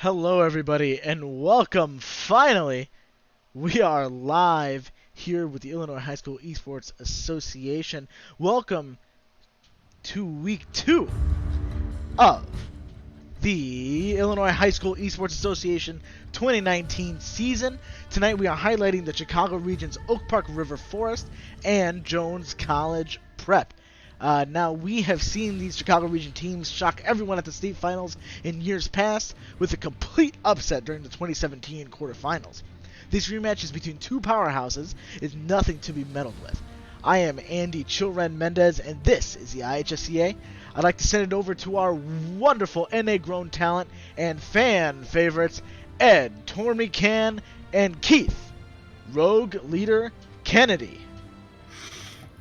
Hello, everybody, and welcome. Finally, we are live here with the Illinois High School Esports Association. Welcome to week 2 of the Illinois High School Esports Association 2019 season. Tonight, we are highlighting the Chicago region's Oak Park River Forest and Jones College Prep. Now, we have seen these Chicago region teams shock everyone at the state finals in years past with a complete upset during the 2017 quarterfinals. These rematches between two powerhouses is nothing to be meddled with. I am Andy Chilren Mendez, and this is the IHSEA. I'd like to send it over to our wonderful NA-grown talent and fan favorites, Ed Tormican and Keith Rogue Leader Kennedy.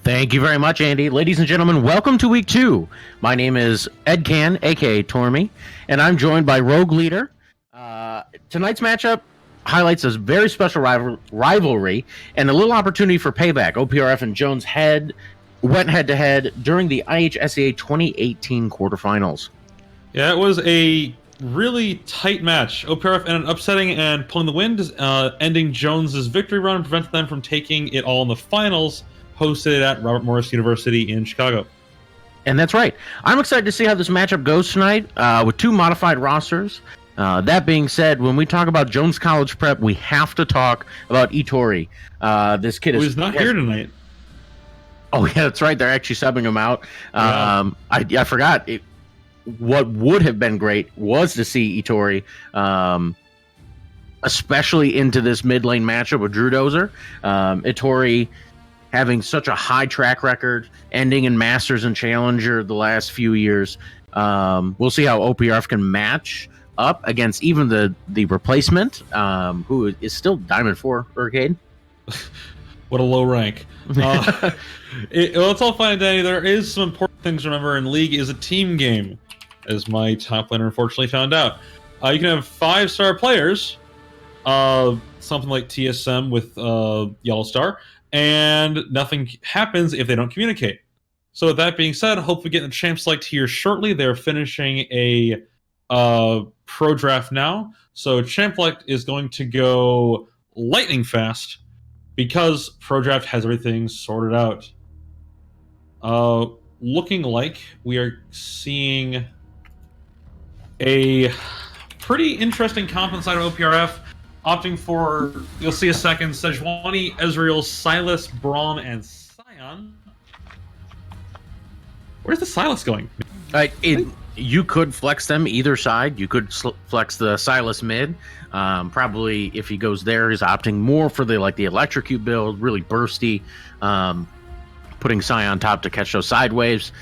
Thank you very much, Andy. Ladies and gentlemen, welcome to week 2. My name is Ed Can, aka Tormy, and I'm joined by Rogue Leader. Tonight's matchup highlights a very special rivalry and a little opportunity for payback. OPRF and Jones went head-to-head during the IHSEA 2018 quarterfinals. Yeah, it was a really tight match. OPRF ended up upsetting and pulling the wind, ending Jones's victory run and prevented them from taking it all in the finals, hosted at Robert Morris University in Chicago. And that's right. I'm excited to see how this matchup goes tonight with two modified rosters. That being said, when we talk about Jones College Prep, we have to talk about Itori. This kid is not here tonight. Oh, yeah, that's right. They're actually subbing him out. Yeah. I forgot. What would have been great was to see Itori, especially into this mid lane matchup with Drew Dozer. Itori having such a high track record, ending in Masters and Challenger the last few years. We'll see how OPRF can match up against even the replacement, who is still Diamond 4 Arcade. What a low rank. It's all fine and dandy. There is some important things to remember, and League is a team game, as my top laner unfortunately found out. You can have 5-star players, something like TSM with Yellowstar, and nothing happens if they don't communicate. So with that being said, hopefully getting the champ select here shortly. They're finishing a pro draft now, so champ select is going to go lightning fast because pro draft has everything sorted out. Looking like we are seeing a pretty interesting comp inside of OPRF. Opting for, you'll see a second, Sejuani, Ezreal, Silas, Braum, and Sion. Where's the Silas going? You could flex them either side. You could flex the Silas mid. Probably if he goes there, he's opting more for the electrocute build, really bursty, putting Sion on top to catch those sideways.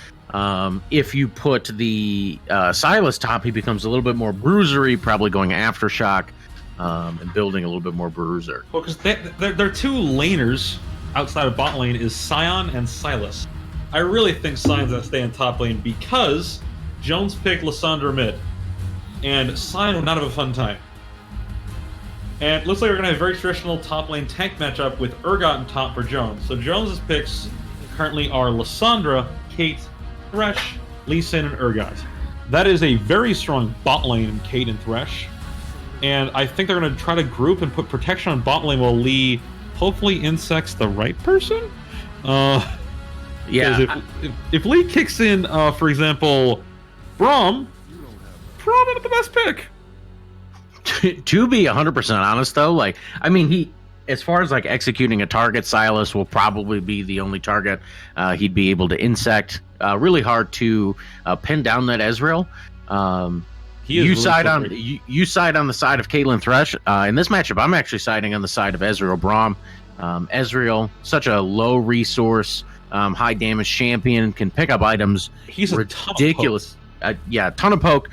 If you put the Silas top, he becomes a little bit more bruisery, probably going aftershock. And building a little bit more bruiser. Well, because their two laners outside of bot lane is Sion and Silas. I really think Sion's going to stay in top lane because Jones picked Lissandra mid, and Sion would not have a fun time. And it looks like we're going to have a very traditional top lane tank matchup with Urgot in top for Jones. So Jones's picks currently are Lissandra, Kate, Thresh, Lee Sin, and Urgot. That is a very strong bot lane in Kate and Thresh. And I think they're going to try to group and put protection on bot lane while Lee hopefully insects the right person. Yeah. If Lee kicks in, for example, Braum, probably not the best pick. To be 100% honest, though, he, as far as executing a target, Silas will probably be the only target he'd be able to insect. Really hard to pin down that Ezreal. You side on the side of Caitlyn Thresh. In this matchup, I'm actually siding on the side of Ezreal Braum. Ezreal, such a low resource, high damage champion, can pick up items. He's ridiculous. Ton of poke.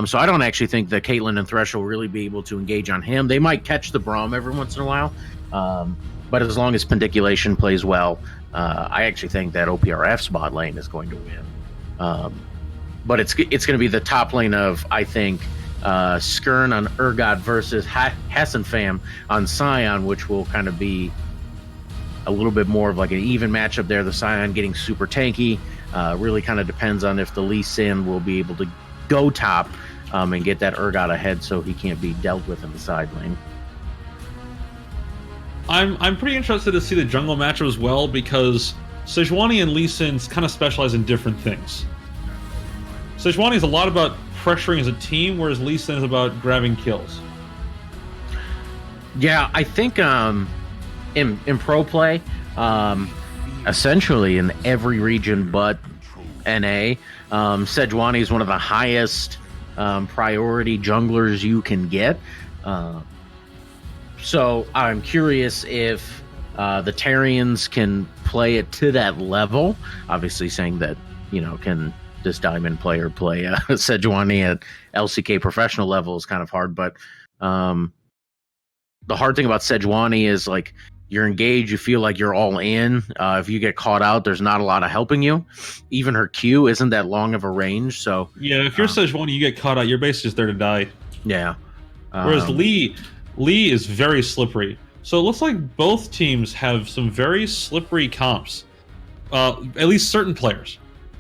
So I don't actually think that Caitlyn and Thresh will really be able to engage on him. They might catch the Braum every once in a while, but as long as Pendiculation plays well, I actually think that OPRF's bot lane is going to win. But it's going to be the top lane of, I think, Skirn on Urgot versus Hassanfam on Sion, which will kind of be a little bit more of an even matchup there. The Sion getting super tanky. Really kind of depends on if the Lee Sin will be able to go top and get that Urgot ahead so he can't be dealt with in the side lane. I'm pretty interested to see the jungle matchup as well, because Sejuani and Lee Sin kind of specialize in different things. Sejuani is a lot about pressuring as a team, whereas Lee Sin is about grabbing kills. Yeah, I think in pro play, essentially in every region but NA, Sejuani is one of the highest priority junglers you can get. So I'm curious if the Tarians can play it to that level. Obviously, saying that, can this Diamond player play Sejuani at LCK professional level is kind of hard. But the hard thing about Sejuani is, like, you're engaged, you feel like you're all in. If you get caught out, there's not a lot of helping you. Even her Q isn't that long of a range. So yeah, if you're Sejuani, you get caught out, you're basically just there to die. Yeah. Whereas Lee is very slippery. So it looks like both teams have some very slippery comps. At least certain players.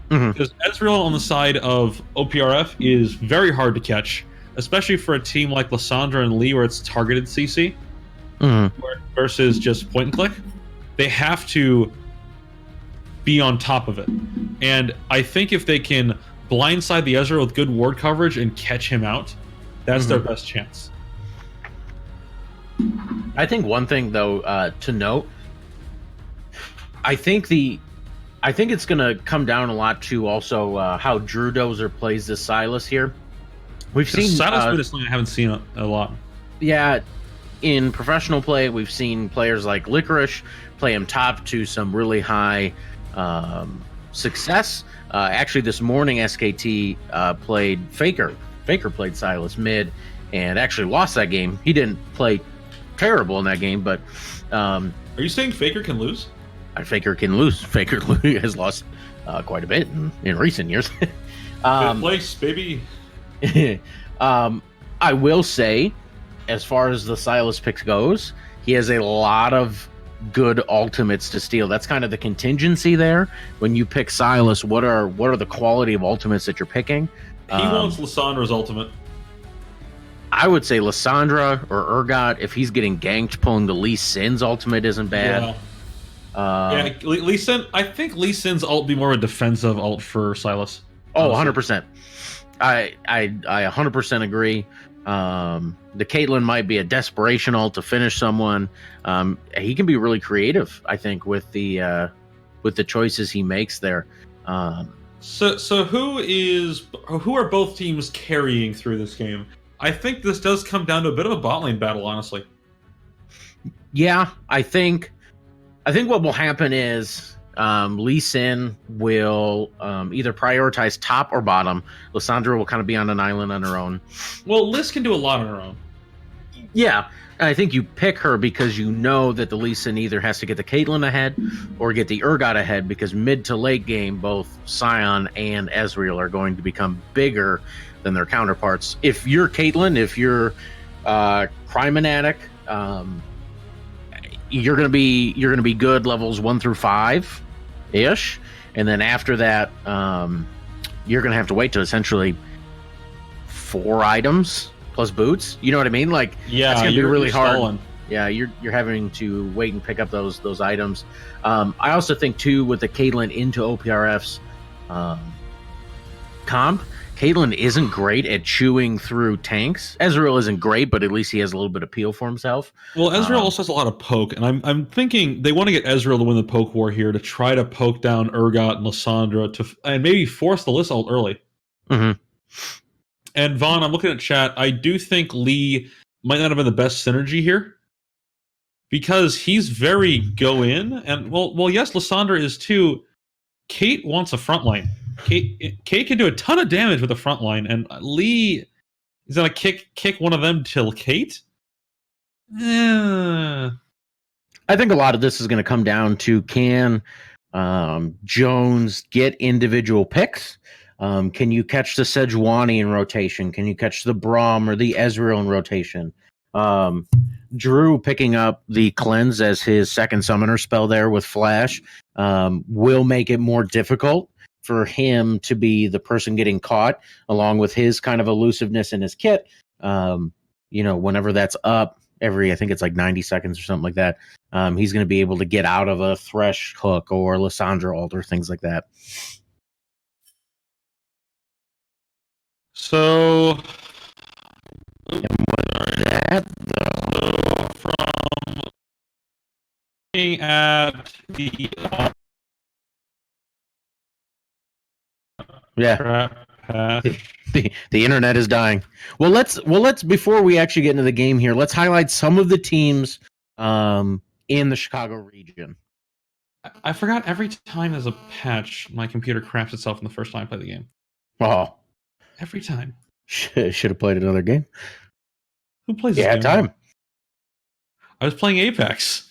Because Ezreal on the side of OPRF is very hard to catch, especially for a team like Lissandra and Lee, where it's targeted CC versus just point and click. They have to be on top of it. And I think if they can blindside the Ezreal with good ward coverage and catch him out, that's their best chance. I think one thing, though, to note, I think it's going to come down a lot to also how Drew Dozer plays this Sylas here. We've seen Sylas mid is something I haven't seen a lot. Yeah, in professional play, we've seen players like Licorice play him top to some really high success. Actually, this morning, SKT played Faker. Faker played Sylas mid and actually lost that game. He didn't play terrible in that game, but are you saying Faker can lose? Faker can lose. Faker has lost quite a bit in recent years. Good place, baby. I will say, as far as the Sylas picks goes, he has a lot of good ultimates to steal. That's kind of the contingency there. When you pick Sylas, what are the quality of ultimates that you're picking? He wants Lissandra's ultimate. I would say Lissandra or Urgot, if he's getting ganked, pulling the Lee Sin's ultimate isn't bad. Yeah, Lee Sin. I think Lee Sin's ult would be more of a defensive ult for Sylas. Oh, 100%. I 100% agree. The Caitlyn might be a desperation ult to finish someone. He can be really creative, I think, with the choices he makes there. So who are both teams carrying through this game? I think this does come down to a bit of a bot lane battle, honestly. Yeah, I think what will happen is Lee Sin will either prioritize top or bottom. Lissandra will kind of be on an island on her own. Well, Liz can do a lot on her own. Yeah, I think you pick her because you know that the Lee Sin either has to get the Caitlyn ahead or get the Urgot ahead, because mid to late game, both Sion and Ezreal are going to become bigger than their counterparts. If you're Caitlyn, if you're Crymanatic, you're gonna be good levels 1 through 5 ish, and then after that, you're gonna have to wait to essentially 4 items plus boots. You know what I mean? Like, yeah, that's gonna be really hard. Stalling. Yeah, you're having to wait and pick up those items. I also think too, with the Caitlyn into OPRF's comp, Caitlyn isn't great at chewing through tanks. Ezreal isn't great, but at least he has a little bit of appeal for himself. Well, Ezreal also has a lot of poke, and I'm thinking they want to get Ezreal to win the poke war here, to try to poke down Urgot and Lissandra and maybe force the Liss ult early. And Vaughn, I'm looking at chat. I do think Lee might not have been the best synergy here, because he's very go in, and well, yes, Lissandra is too. Kate wants a front line. Kate can do a ton of damage with the front line, and Lee is gonna kick one of them till Kate. I think a lot of this is going to come down to, can Jones get individual picks? Can you catch the Sejuani in rotation? Can you catch the Braum or the Ezreal in rotation? Drew picking up the cleanse as his second summoner spell there with Flash will make it more difficult for him to be the person getting caught, along with his kind of elusiveness in his kit. Whenever that's up, I think it's like 90 seconds or something like that, he's going to be able to get out of a Thresh hook or Lissandra ult or things like that. So, that, so from looking at the path. The internet is dying. Well, let's before we actually get into the game here, let's highlight some of the teams in the Chicago region. I forgot every time there's a patch, my computer craps itself in the first time I play the game. Oh, every time. Should have played another game. Who plays this game? Time. I was playing Apex.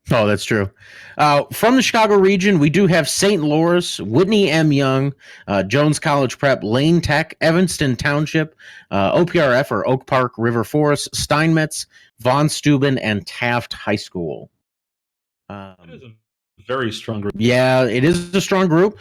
Oh, that's true. From the Chicago region, we do have St. Louis, Whitney M. Young, Jones College Prep, Lane Tech, Evanston Township, OPRF or Oak Park River Forest, Steinmetz, Von Steuben, and Taft High School. It is a very strong group. Yeah, it is a strong group.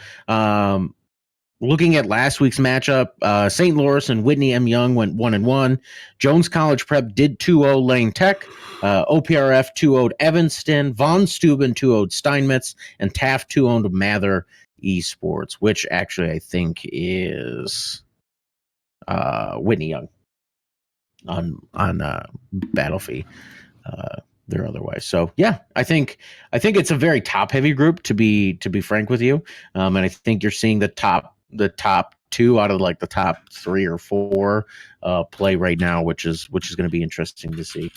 Looking at last week's matchup, St. Louis and Whitney M. Young went 1-1. Jones College Prep did 2-0 Lane Tech. OPRF 2-0'd Evanston. Von Steuben 2-0'd Steinmetz. And Taft 2-0'd Mather eSports, which actually I think is Whitney Young on Battlefield. They're otherwise. So yeah, I think it's a very top heavy group to be frank with you. And I think you're seeing the top two out of like the top 3 or 4 play right now, which is going to be interesting to see.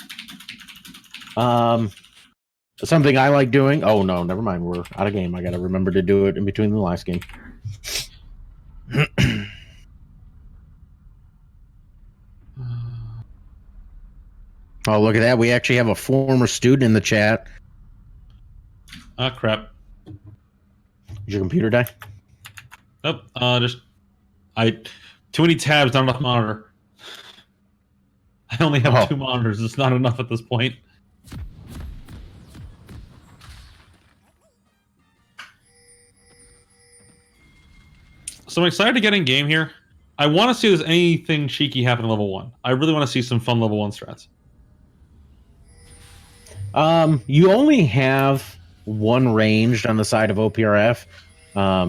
Something I like doing. Oh no, never mind. We're out of game. I got to remember to do it in between the last game. Oh, look at that. We actually have a former student in the chat. Ah, crap. Did your computer die? Nope. Too many tabs, not enough monitor. I only have 2 monitors. It's not enough at this point. So I'm excited to get in game here. I want to see if there's anything cheeky happen in level 1. I really want to see some fun level 1 strats. You only have 1 ranged on the side of OPRF.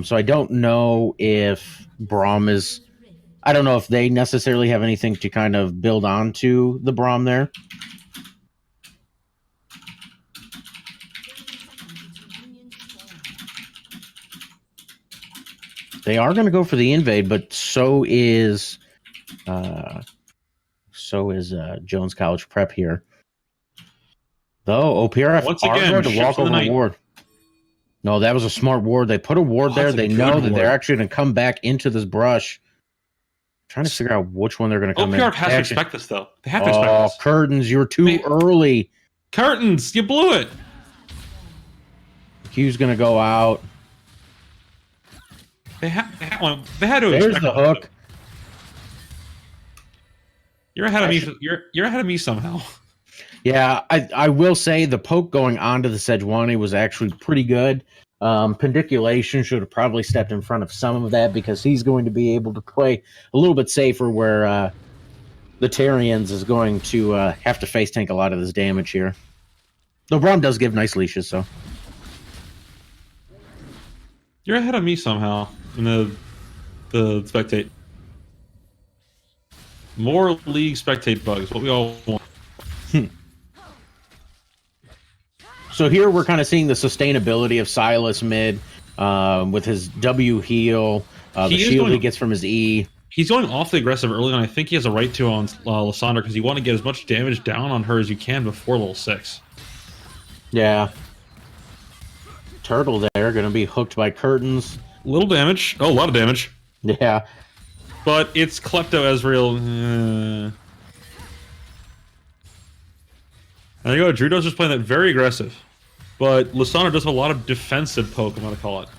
So I don't know if Braum is... I don't know if they necessarily have anything to kind of build onto the Braum there. They are going to go for the invade, but so is Jones College Prep here. Though OPRF Once are again, going to walk over a ward. No, that was a smart ward. They put a ward there. They know that they're actually going to come back into this brush. Trying to figure out which one they're going to come in. OPRF has to expect this, though. They have to expect this. Curtains, you're too early. Curtains, you blew it. Q's going to go out. They had to. There's the hook. You're ahead of me. You're ahead of me somehow. Yeah, I will say the poke going onto the Sejuani was actually pretty good. Pendiculation should have probably stepped in front of some of that because he's going to be able to play a little bit safer where the Terrians is going to have to face tank a lot of this damage here. Though Braum does give nice leashes, so. You're ahead of me somehow in the spectate. More league spectate bugs, what we all want. So here we're kind of seeing the sustainability of Silas mid with his W heal, the shield he gets from his E. He's going awfully aggressive early on. I think he has a right to on Lissandra because you want to get as much damage down on her as you can before level 6. Yeah. Turtle there, going to be hooked by curtains. Little damage. Oh, a lot of damage. Yeah. But it's Klepto Ezreal. There you go. Drudo's just playing that very aggressive. But Lissandra does have a lot of defensive poke, I'm going to call it.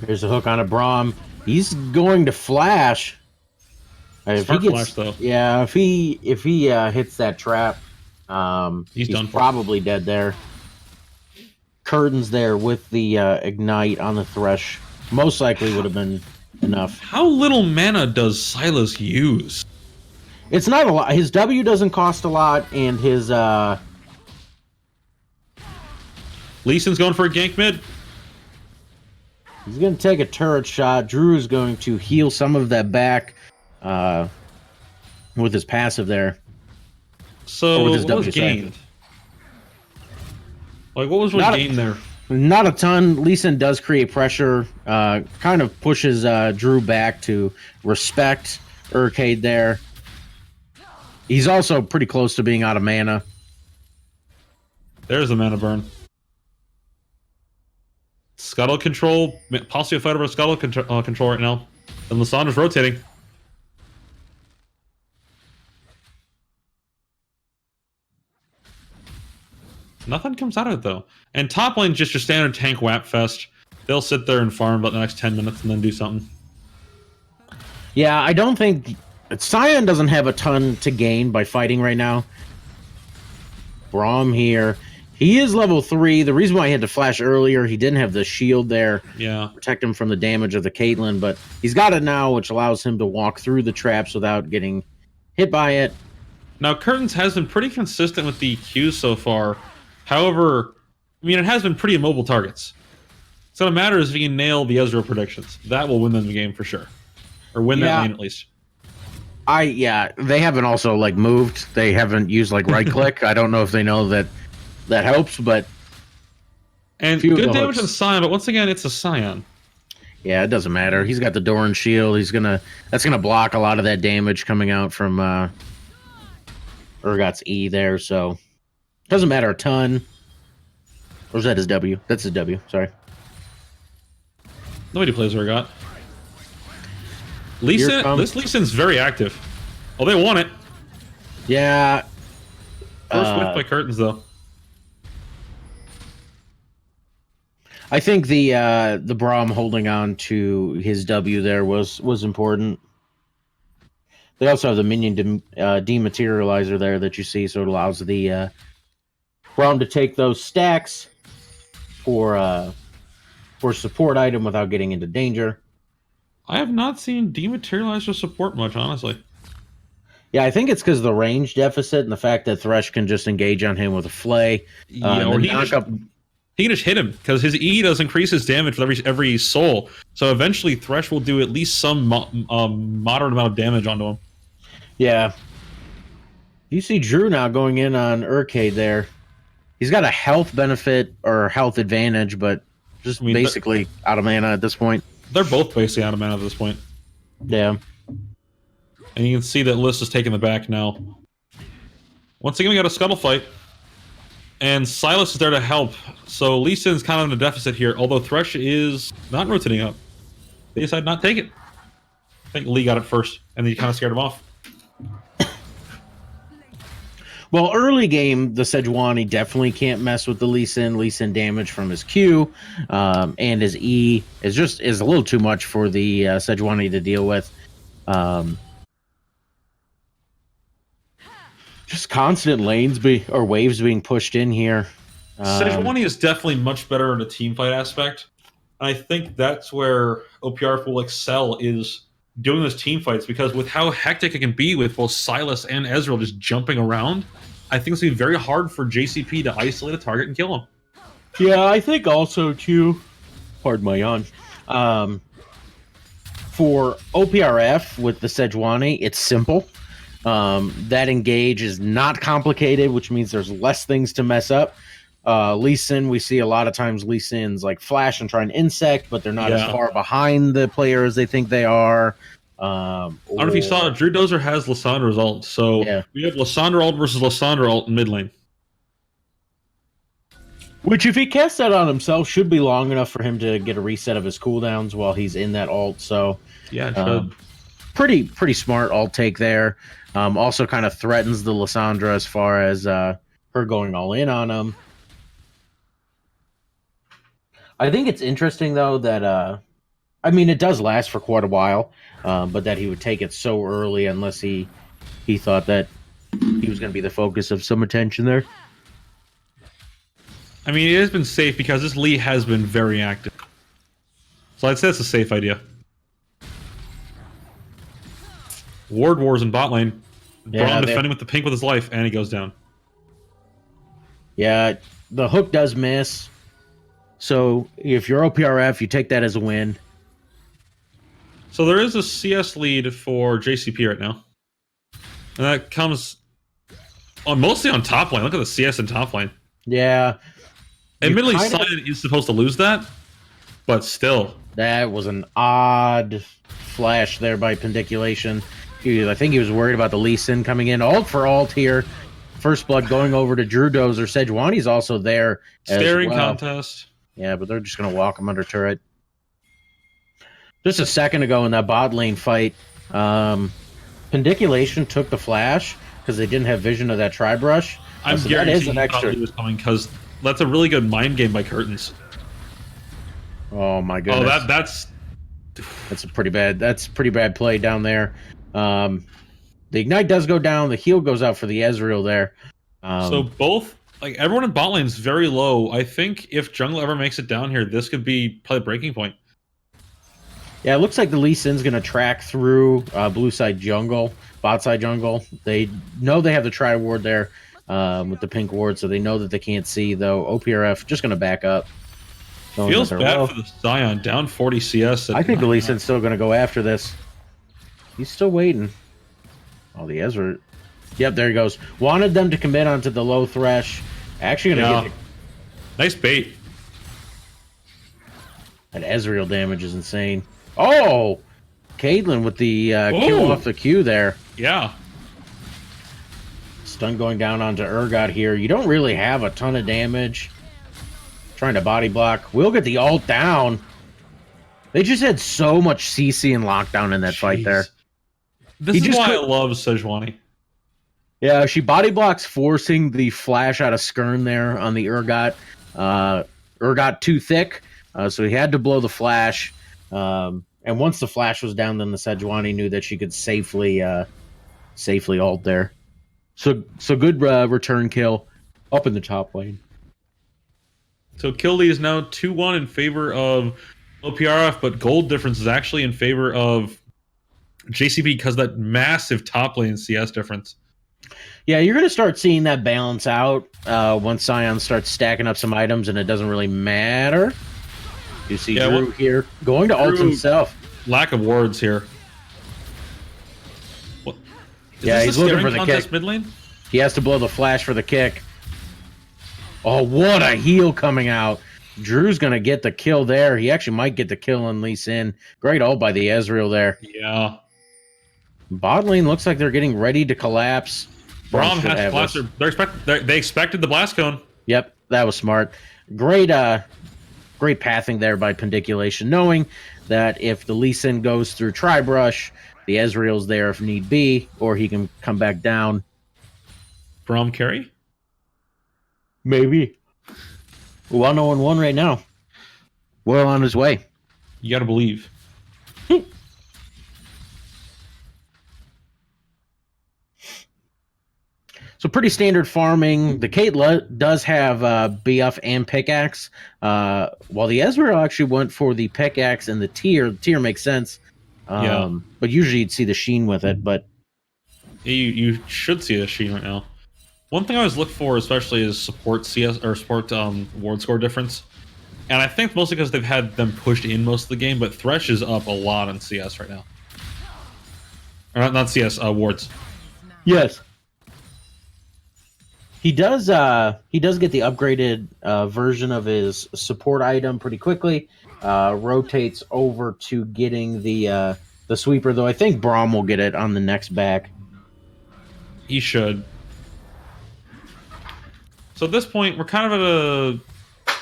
Here's a hook on a Braum. He's going to flash. Flash, though. Yeah, if he hits that trap, he's probably dead there. Curtains there with the ignite on the Thresh. most likely would have been enough. How little mana does Silas use? It's not a lot. His W doesn't cost a lot, and his Lee Sin's going for a gank mid. he's going to take a turret shot. Drew is going to heal some of that back with his passive there. So with his what was W, sorry. gained? Like, what was gained there? Not a ton. Lee Sin does create pressure, kind of pushes Drew back to respect Urcade there. He's also pretty close to being out of mana. There's the mana burn. Scuttle control, possibly a fight over Scuttle control right now. And Lysandra's rotating. Nothing comes out of it, though. And top lane's just your standard tank WAP fest. They'll sit there and farm about the next 10 minutes and then do something. Yeah, I don't think... Cyan doesn't have a ton to gain by fighting right now. Braum here. He is level 3. The reason why he had to flash earlier, he didn't have the shield there. Yeah. Protect him from the damage of the Caitlyn, but he's got it now, which allows him to walk through the traps without getting hit by it. Now, Curtains has been pretty consistent with the Qs so far. However, I mean, it has been pretty immobile targets. So what matters if you can nail the Ezreal predictions. That will win them the game for sure. Or win that lane at least. They haven't also, like, moved. They haven't used, like, right-click. I don't know if they know that helps, but... And good damage on Scion, but once again, it's a Scion. Yeah, it doesn't matter. He's got the Doran shield. That's gonna block a lot of that damage coming out from Urgot's E there, so... Doesn't matter a ton. Or is that his W? That's his W, sorry. Nobody plays Urgot. This Lee Sin's very active. Oh, they want it. Yeah. First whiff by Curtains, though. I think the Braum holding on to his W there was important. They also have the minion dematerializer there that you see, so it allows the Braum to take those stacks for support item without getting into danger. I have not seen dematerializer support much, honestly. Yeah, I think it's because of the range deficit and the fact that Thresh can just engage on him with a flay. Or he can just hit him, because his E does increase his damage with every soul. So eventually Thresh will do at least some moderate amount of damage onto him. Yeah. You see Drew now going in on Urcade there. He's got a health benefit or health advantage, but just basically out of mana at this point. They're both basically out of mana at this point. Yeah. And you can see that Liz is taking the back now. Once again, we got a scuttle fight. And Silas is there to help. So Lee Sin's kind of in a deficit here, although Thresh is not rotating up. They decided not to take it. I think Lee got it first, and then he kind of scared him off. Well, early game, the Sejuani definitely can't mess with the Lee Sin. Lee Sin damage from his Q and his E is a little too much for the Sejuani to deal with. Just constant waves being pushed in here. Sejuani is definitely much better in a team fight aspect. I think that's where OPR will excel, is doing those team fights, because with how hectic it can be with both Silas and Ezreal just jumping around, I think it's going to be very hard for JCP to isolate a target and kill him. Yeah, I think also, too, pardon my yawn, for OPRF with the Sejuani, it's simple. That engage is not complicated, which means there's less things to mess up. Lee Sin, we see a lot of times Lee Sin's like flash and try and insect, but they're not as far behind the player as they think they are. I don't know if you saw it, Drew Dozer has Lysandra's ult, so we have Lysandra ult versus Lysandra ult in mid lane. Which, if he casts that on himself, should be long enough for him to get a reset of his cooldowns while he's in that ult. So yeah, it should. Pretty smart ult take there. Also kind of threatens the Lysandra as far as her going all in on him. I think it's interesting, though, that it does last for quite a while, but that he would take it so early unless he thought that he was going to be the focus of some attention there. I mean, it has been safe because this Lee has been very active. So I'd say that's a safe idea. Ward Wars in bot lane. Yeah, Braum defending with the pink with his life, and he goes down. Yeah, the hook does miss. So if you're OPRF, you take that as a win. So there is a CS lead for JCP right now. And that comes mostly on top lane. Look at the CS in top lane. Yeah. Admittedly, Cyan is supposed to lose that, but still. That was an odd flash there by Pendiculation. I think he was worried about the Lee Sin coming in. Ult for ult here. First blood going over to Drew Dozer. Sejuani's also there. Staring as well. contest. Yeah, but they're just going to walk him under turret. Just a second ago in that bot lane fight, Pendiculation took the flash because they didn't have vision of that tri-brush. I'm so guaranteeing that is an extra. was coming because that's a really good mind game by Curtains. Oh my goodness! Oh, that's a pretty bad. That's pretty bad play down there. The ignite does go down. The heal goes out for the Ezreal there. So both, like everyone in bot lane is very low. I think if jungle ever makes it down here, this could be probably the breaking point. Yeah, it looks like the Lee Sin's going to track through blue side jungle, bot side jungle. They know they have the tri ward there with the pink ward, so they know that they can't see, though. OPRF just going to back up. Feels bad for the Sion, down 40 CS. I think the Lee Sin's still going to go after this. He's still waiting. Oh, the Ezra. Yep, there he goes. Wanted them to commit onto the low thresh. Actually going to get... Nice bait. That Ezreal damage is insane. Oh! Caitlyn with the kill off the Q there. Yeah. Stun going down onto Urgot here. You don't really have a ton of damage. Trying to body block. We'll get the ult down. They just had so much CC and lockdown in that fight there. This is why I love Sejuani. Yeah, she body blocks, forcing the flash out of Skirn there on the Urgot. Urgot too thick, so he had to blow the flash. And once the flash was down, then the Sejuani knew that she could safely ult there. So good return kill up in the top lane. So kill lead is now 2-1 in favor of OPRF, but gold difference is actually in favor of JCP because that massive top lane CS difference. Yeah, you're going to start seeing that balance out once Sion starts stacking up some items, and it doesn't really matter. You see Drew here going to ult himself. Lack of wards here. What? He's looking for the kick. Mid lane? He has to blow the flash for the kick. Oh, what a heal coming out. Drew's going to get the kill there. He actually might get the kill on Lee Sin. Great ult by the Ezreal there. Yeah. Bot lane looks like they're getting ready to collapse. Braum has to blast. They expected the blast cone. Yep, that was smart. Great pathing there by Pendiculation, knowing that if the Lee Sin goes through tri-brush, the Ezreal's there if need be, or he can come back down. Braum carry? Maybe. 1-0-1 right now. Well on his way. You gotta believe. So pretty standard farming. The Kate does have BF and pickaxe, while the Ezreal actually went for the pickaxe and the tier. The tier makes sense, but usually you'd see the sheen with it. But you should see the sheen right now. One thing I always look for, especially, is support CS or support ward score difference, and I think mostly because they've had them pushed in most of the game. But Thresh is up a lot on CS right now. Or not CS, wards. Yes. He does get the upgraded version of his support item pretty quickly. Rotates over to getting the sweeper, though I think Braum will get it on the next back. He should. So at this point, we're kind of at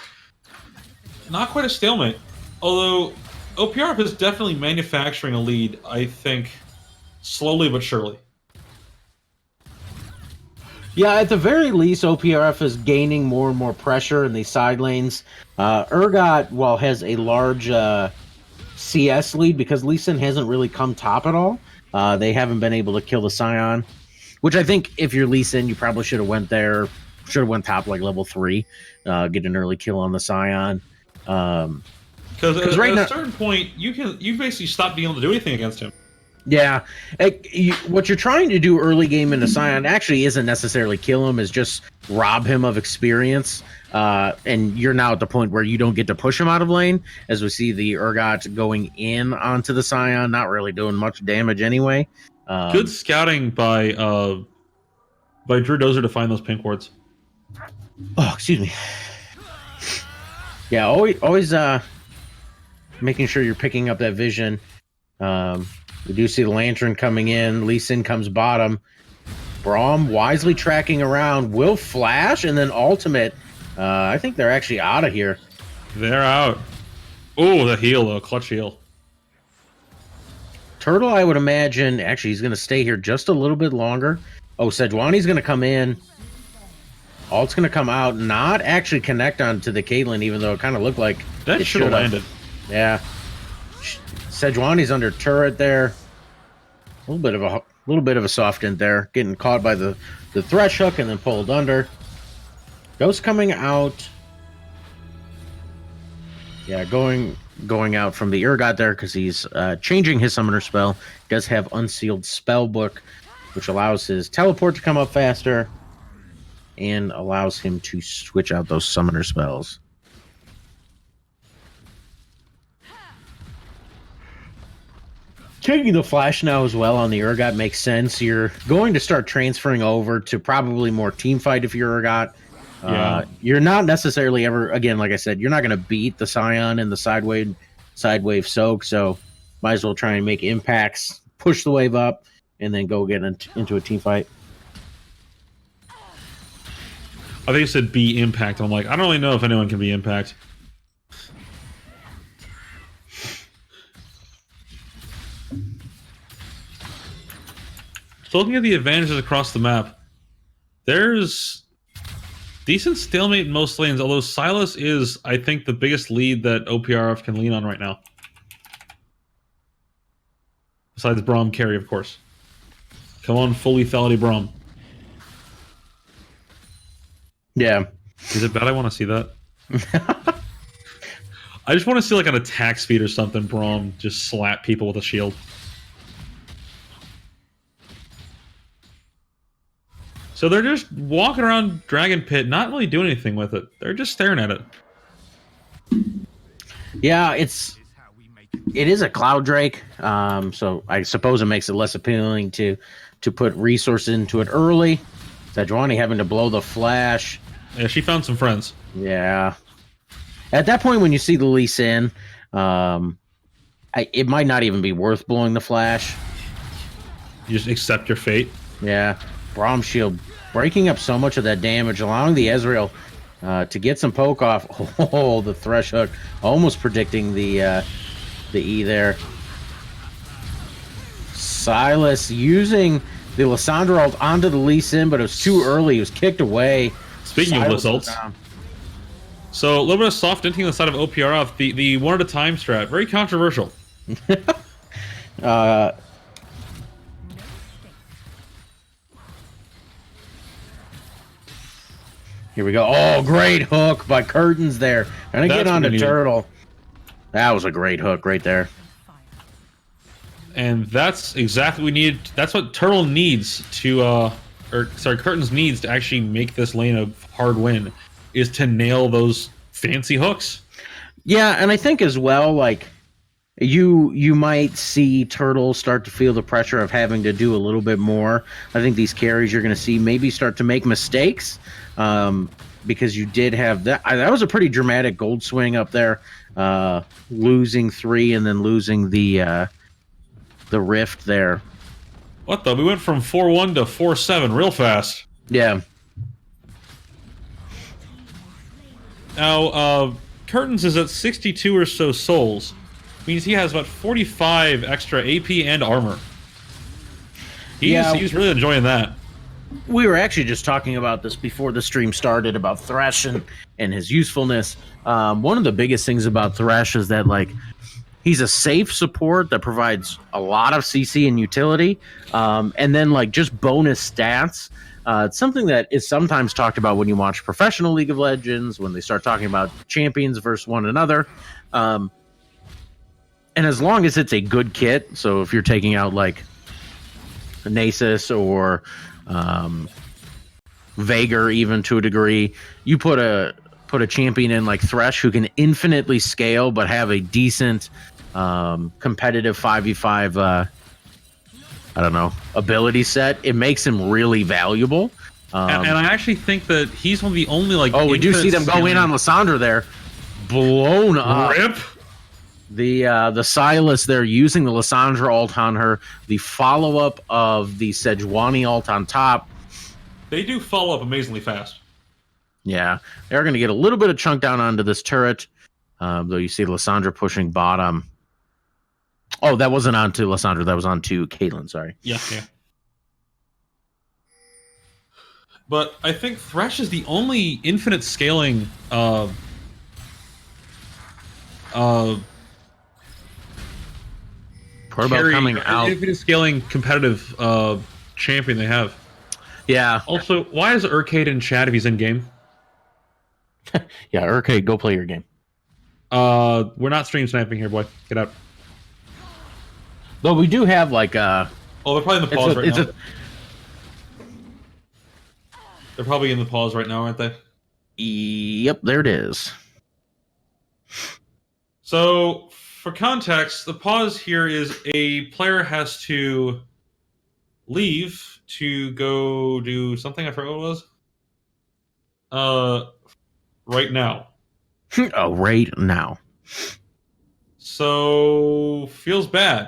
not quite a stalemate. Although OPRF is definitely manufacturing a lead, I think, slowly but surely. Yeah, at the very least, OPRF is gaining more and more pressure in these side lanes. Urgot, while has a large CS lead, because Lee Sin hasn't really come top at all, they haven't been able to kill the Sion, which I think if you're Lee Sin, you probably should have went there, should have went top like level 3, get an early kill on the Sion. Because at right a now, certain point, you basically stop being able to do anything against him. yeah, what you're trying to do early game into Scion actually isn't necessarily kill him, is just rob him of experience. And you're now at the point where you don't get to push him out of lane, as we see the Urgot going in onto the Scion, not really doing much damage anyway. Good scouting by Drew Dozer to find those pink wards. Oh, excuse me. Yeah, always making sure you're picking up that vision. We do see the Lantern coming in. Lee Sin comes bottom. Braum wisely tracking around. Will flash and then ultimate. I think they're actually out of here. They're out. Oh, the heal, though. Clutch heal. Turtle, I would imagine, actually, he's going to stay here just a little bit longer. Oh, Sejuani's going to come in. Alt's going to come out. Not actually connect onto the Caitlyn, even though it kind of looked like that should have landed. Yeah. Sejuani's under turret there. A little bit of a soft end there, getting caught by the thresh hook and then pulled under. Ghost coming out. Yeah, going out from the Urgot there because he's changing his summoner spell. He does have Unsealed Spellbook, which allows his teleport to come up faster and allows him to switch out those summoner spells. Taking the flash now as well on the Urgot makes sense. You're going to start transferring over to probably more team fight if you're Urgot. Yeah. You're not necessarily ever, again, like I said, you're not going to beat the Scion in the side wave soak, so might as well try and make impacts, push the wave up, and then go get into a team fight. I think you said be impact. I'm like, I don't really know if anyone can be impact. So looking at the advantages across the map, there's decent stalemate in most lanes, although Sylas is, I think, the biggest lead that OPRF can lean on right now. Besides Braum carry, of course. Come on, full lethality Braum. Yeah. Is it bad I want to see that? I just want to see like an attack speed or something, Braum just slap people with a shield. So they're just walking around Dragon Pit, not really doing anything with it. They're just staring at it. Yeah, it is a Cloud Drake, so I suppose it makes it less appealing to put resources into it early. Sejuani having to blow the flash. Yeah, she found some friends. Yeah. At that point, when you see the Lee Sin, it might not even be worth blowing the flash. You just accept your fate. Yeah. Braum shield breaking up so much of that damage, allowing the Ezreal to get some poke off. Oh, the thresh hook, almost predicting the E there. Sylas using the Lissandra ult onto the Lee Sin, but it was too early. He was kicked away. Speaking of results, so a little bit of soft inting on the side of OPRF. The one at a time strat, very controversial. Here we go. Oh, great hook by Curtains there. Trying to get on the Turtle. That was a great hook right there. And that's exactly what we need. That's what Turtle needs to, Curtains needs to actually make this lane a hard win, is to nail those fancy hooks. Yeah, and I think as well, like, you might see Turtle start to feel the pressure of having to do a little bit more. I think these carries you're going to see maybe start to make mistakes, because you did have that. That was a pretty dramatic gold swing up there, losing 3 and then losing the rift there. What the? We went from 4-1 to 4-7 real fast. Yeah. Now, Curtains is at 62 or so souls. Means he has about 45 extra AP and armor. He's really enjoying that. We were actually just talking about this before the stream started, about Thresh and his usefulness. One of the biggest things about Thresh is that, like, he's a safe support that provides a lot of CC and utility, and then, like, just bonus stats. It's something that is sometimes talked about when you watch professional League of Legends, when they start talking about champions versus one another. And as long as it's a good kit, so if you're taking out like Nasus or Vagar even to a degree, you put a champion in like Thresh who can infinitely scale but have a decent competitive 5v5 I don't know, ability set, it makes him really valuable. And I actually think that he's one of the only like. Oh, we do see them go in on Lissandra there, blown up. Rip. The Silas there using the Lissandra ult on her, the follow up of the Sejuani ult on top. They do follow up amazingly fast. Yeah, they're going to get a little bit of chunk down onto this turret, though you see Lissandra pushing bottom. Oh, that wasn't onto Lissandra, that was onto Caitlyn, sorry. Yeah. But I think Thresh is the only infinite scaling coming out. Infinite scaling competitive champion they have. Yeah. Also, why is Urcade in chat if he's in game? Yeah, Urcade, go play your game. We're not stream sniping here, boy. Get out. Though we do have like Oh, they're probably in the pause right now. They're probably in the pause right now, aren't they? Yep, there it is. So, for context, the pause here is a player has to leave to go do something. I forgot what it was. Right now. Oh, right now. So, feels bad.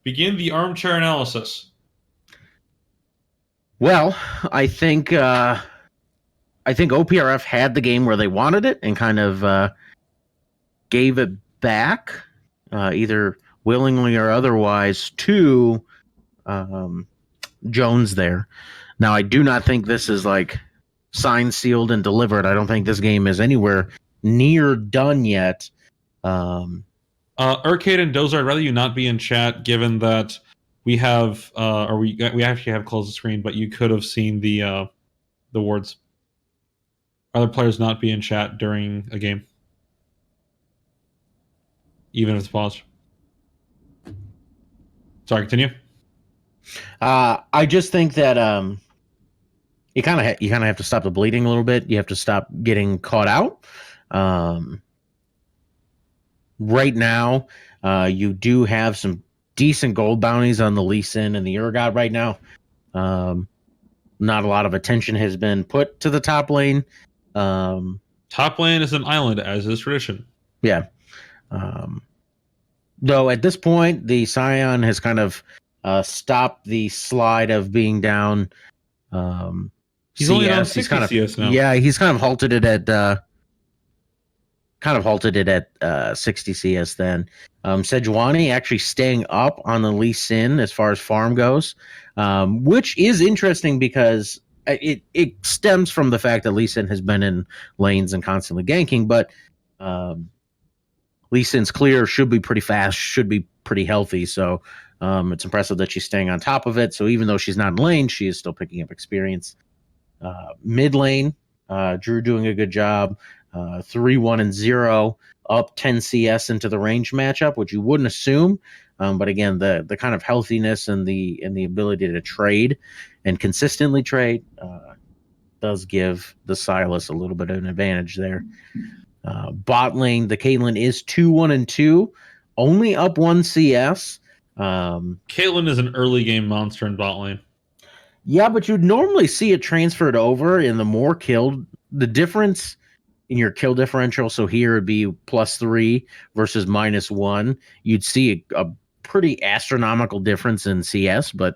Begin the armchair analysis. Well, I think OPRF had the game where they wanted it and kind of gave it back, either willingly or otherwise, to Jones there. Now, I do not think this is like signed, sealed, and delivered. I don't think this game is anywhere near done yet. Arcade and Dozer, I'd rather you not be in chat, given that we have, we actually have closed the screen, but you could have seen the words. Other players not be in chat during a game, even if it's paused. Sorry, continue. I just think that you kind of have to stop the bleeding a little bit. You have to stop getting caught out. Right now, you do have some decent gold bounties on the Lee Sin and the Urgot right now. Not a lot of attention has been put to the top lane. Top lane is an island, as is tradition. Yeah. Though at this point, the Scion has kind of stopped the slide of being down. He's CS. only on 60 CS now. Yeah, he's kind of halted it at 60 CS then. Sejuani actually staying up on the Lee Sin as far as farm goes, which is interesting because it stems from the fact that Lee Sin has been in lanes and constantly ganking, but Lee Sin's clear, should be pretty fast, should be pretty healthy, so it's impressive that she's staying on top of it. So even though she's not in lane, she is still picking up experience. Mid lane, Drew doing a good job. 3-1-0, up 10 CS into the range matchup, which you wouldn't assume. But again, the kind of healthiness and the ability to trade and consistently trade does give the Silas a little bit of an advantage there. Bot lane, the Caitlyn is 2-1-2, only up 1 CS. Caitlyn is an early game monster in bot lane. Yeah, but you'd normally see it transferred over in the more killed. The difference in your kill differential, so here it'd be +3 versus -1. You'd see a pretty astronomical difference in CS, but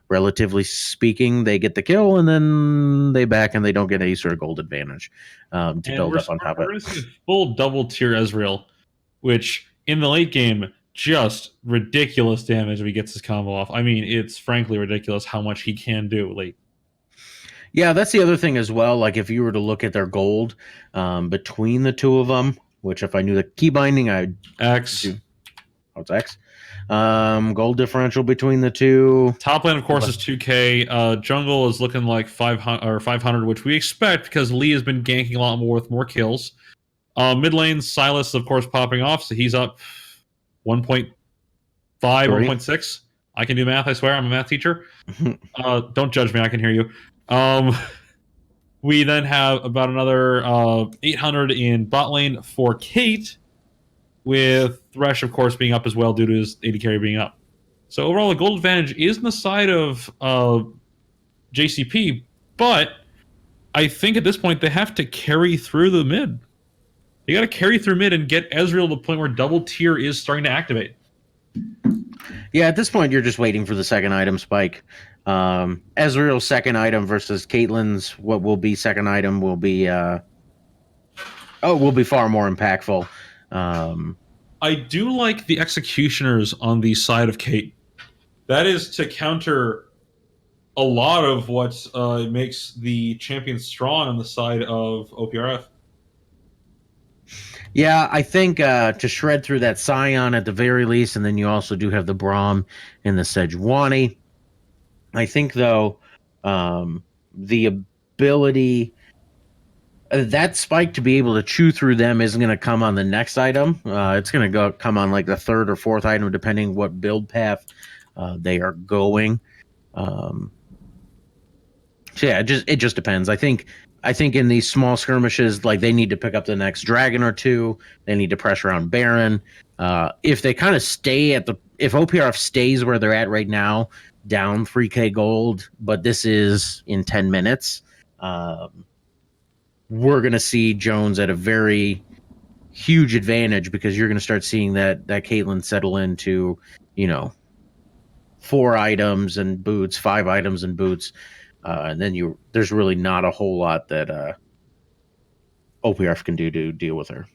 relatively speaking, they get the kill and then they back and they don't get any sort of gold advantage to build up on top of it. We're going to see a full double tier Ezreal, which in the late game, just ridiculous damage if he gets his combo off. I mean, it's frankly ridiculous how much he can do late. Yeah, that's the other thing as well. Like if you were to look at their gold between the two of them, which if I knew the key binding, I'd X. Oh, it's X. Gold differential between the two. Top lane, of course, is 2K. Jungle is looking like 500, which we expect because Lee has been ganking a lot more with more kills. Mid lane, Silas, of course, popping off, so he's up 1.5, Three. 1.6. I can do math, I swear. I'm a math teacher. Don't judge me, I can hear you. We then have about another 800 in bot lane for Kate, with Thresh, of course, being up as well due to his AD carry being up. So overall, the gold advantage is on the side of JCP, but I think at this point they have to carry through the mid. They got to carry through mid and get Ezreal to the point where double tier is starting to activate. Yeah, at this point, you're just waiting for the second item spike. Ezreal's second item versus Caitlyn's what will be second item will be far more impactful. I do like the executioners on the side of Kate. That is to counter a lot of what makes the champion strong on the side of OPRF. Yeah, I think to shred through that Scion at the very least, and then you also do have the Braum and the Sejuani. I think, though, the ability that spike to be able to chew through them isn't going to come on the next item. It's going to come on like the third or fourth item, depending what build path they are going. So yeah, it just depends. I think in these small skirmishes, like they need to pick up the next dragon or two. They need to pressure on Baron. If they kind of stay if OPRF stays where they're at right now, down 3K gold, but this is in 10 minutes, we're going to see Jones at a very huge advantage because you're going to start seeing that Caitlyn settle into, 4 items and boots, 5 items and boots. And then there's really not a whole lot that OPRF can do to deal with her.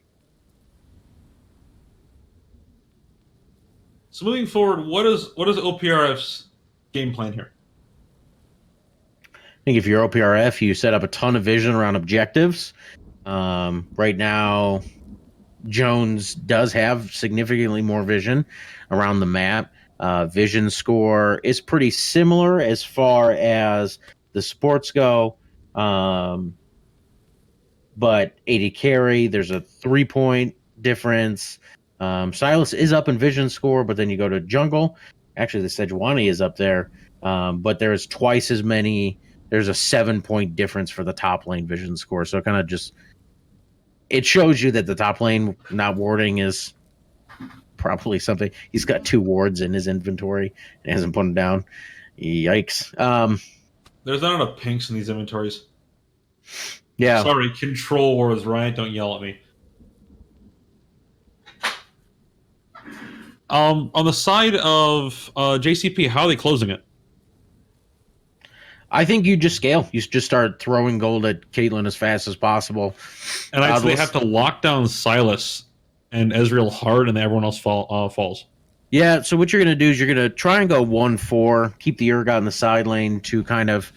So moving forward, what is OPRF's game plan here? I think if you're OPRF, you set up a ton of vision around objectives. Right now, Jones does have significantly more vision around the map. Vision score is pretty similar as far as the sports go. But AD carry, there's a 3-point difference. Silas is up in vision score, but then you go to jungle. Actually, the Sejuani is up there, but there's twice as many. There's a 7-point difference for the top lane vision score. So it kind of just it shows you that the top lane not warding is probably something. He's got 2 wards in his inventory and hasn't put them down. Yikes. There's not enough pinks in these inventories. Yeah. Sorry, control wars, Riot. Don't yell at me. On the side of JCP, how are they closing it? I think you just scale. You just start throwing gold at Caitlyn as fast as possible. And I'd say they have to lock down Silas and Ezreal hard, and then everyone else falls. Yeah, so what you're going to do is you're going to try and go 1-4, keep the Urgot in the side lane to kind of